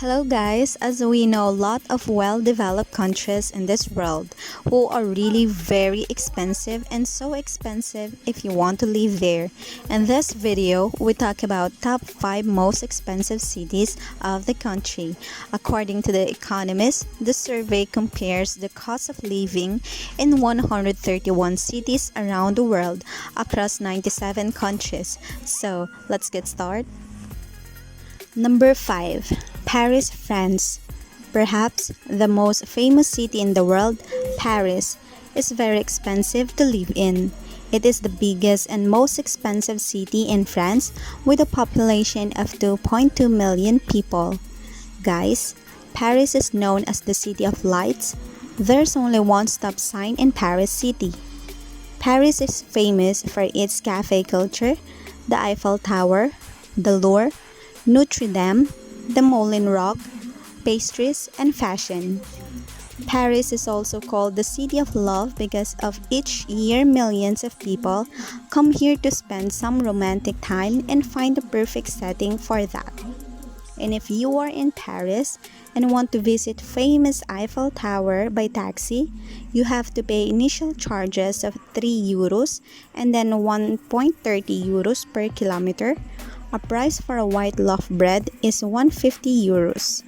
Hello guys, as we know, a lot of well-developed countries in this world who are really very expensive and so expensive if you want to live there. In this video, we talk about top 5 most expensive cities of the country. According to The Economist, the survey compares the cost of living in 131 cities around the world across 97 countries. So, let's get started. Number 5. Paris, France. Perhaps the most famous city in the world, Paris, is very expensive to live in. It is the biggest and most expensive city in France with a population of 2.2 million people. Guys, Paris is known as the City of Lights. There's only one stop sign in Paris City. Paris is famous for its cafe culture, the Eiffel Tower, the Louvre, Notre Dame, the Moulin Rock, pastries, and fashion. Paris is also called the City of Love because of each year millions of people come here to spend some romantic time and find the perfect setting for that. And if you are in Paris and want to visit famous Eiffel Tower by taxi, you have to pay initial charges of 3 euros and then 1.30 euros per kilometer. A price for a white loaf bread is 150 euros.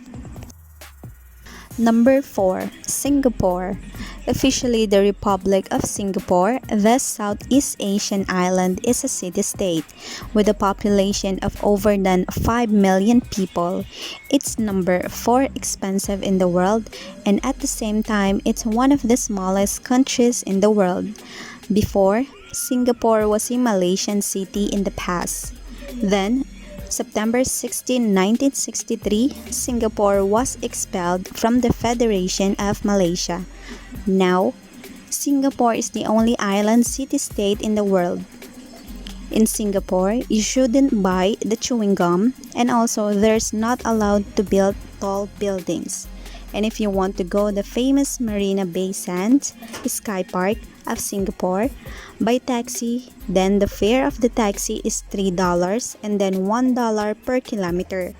Number 4. Singapore. Officially the Republic of Singapore, this Southeast Asian island is a city-state with a population of over than 5 million people. It's number 4 expensive in the world, and at the same time, it's one of the smallest countries in the world. Before, Singapore was a Malaysian city in the past. Then, September 16, 1963, Singapore was expelled from the Federation of Malaysia. Now, Singapore is the only island city-state in the world. In Singapore, you shouldn't buy the chewing gum, and also there's not allowed to build tall buildings. And if you want to go the famous Marina Bay Sands, Sky Park of Singapore, by taxi, then the fare of the taxi is $3 and then $1 per kilometer.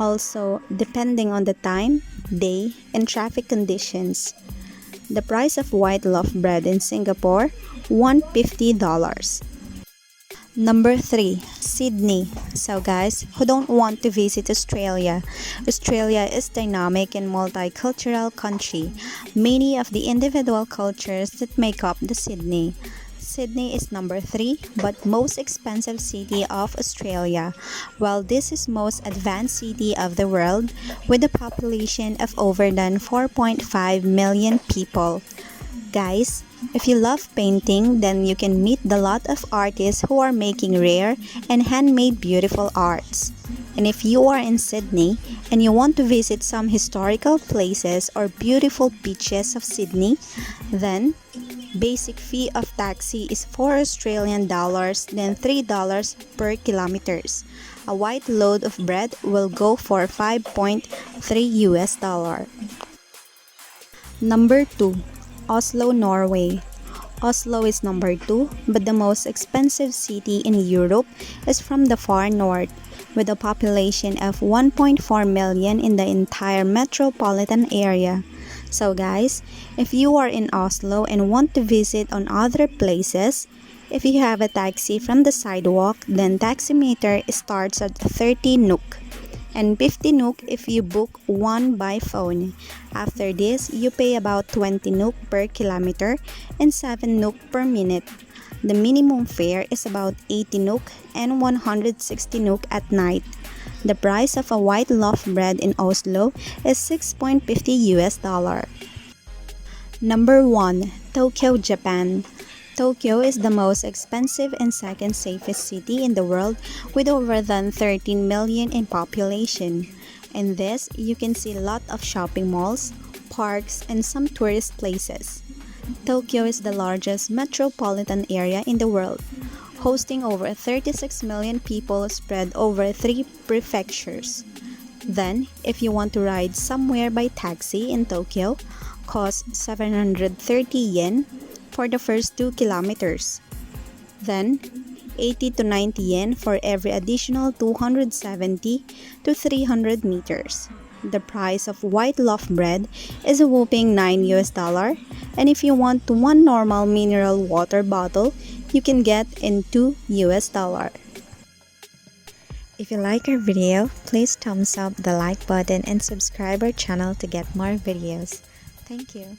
Also, depending on the time, day, and traffic conditions. The price of white loaf bread in Singapore, $150. Number 3. Sydney. So guys, who don't want to visit Australia? Australia is dynamic and multicultural country. Many of the individual cultures that make up the Sydney. Sydney is number 3, but most expensive city of Australia, while this is most advanced city of the world with a population of over than 4.5 million people. Guys, if you love painting, then you can meet the lot of artists who are making rare and handmade beautiful arts. And if you are in Sydney and you want to visit some historical places or beautiful beaches of Sydney, then basic fee of taxi is 4 Australian dollars, then $3 per kilometers. A white load of bread will go for 5.3 US dollar. Number 2. Oslo, Norway. Oslo is number 2, but the most expensive city in Europe is from the far north, with a population of 1.4 million in the entire metropolitan area. So guys, if you are in Oslo and want to visit on other places, if you have a taxi from the sidewalk, then taximeter starts at 30 NOK. And 50 NOK if you book one by phone. After this, you pay about 20 NOK per kilometer and 7 NOK per minute. The minimum fare is about 80 NOK and 160 NOK at night. The price of a white loaf bread in Oslo is 6.50 US dollar. Number 1. Tokyo, Japan. Tokyo is the most expensive and second safest city in the world with over than 13 million in population. In this, you can see a lot of shopping malls, parks, and some tourist places. Tokyo is the largest metropolitan area in the world, hosting over 36 million people spread over 3 prefectures. Then, if you want to ride somewhere by taxi in Tokyo, costs 730 yen for the first 2 kilometers. Then, 80 to 90 yen for every additional 270 to 300 meters. The price of white loaf bread is a whopping $9 and if you want one normal mineral water bottle, you can get in $2. If you like our video, please thumbs up the like button and subscribe our channel to get more videos. Thank you.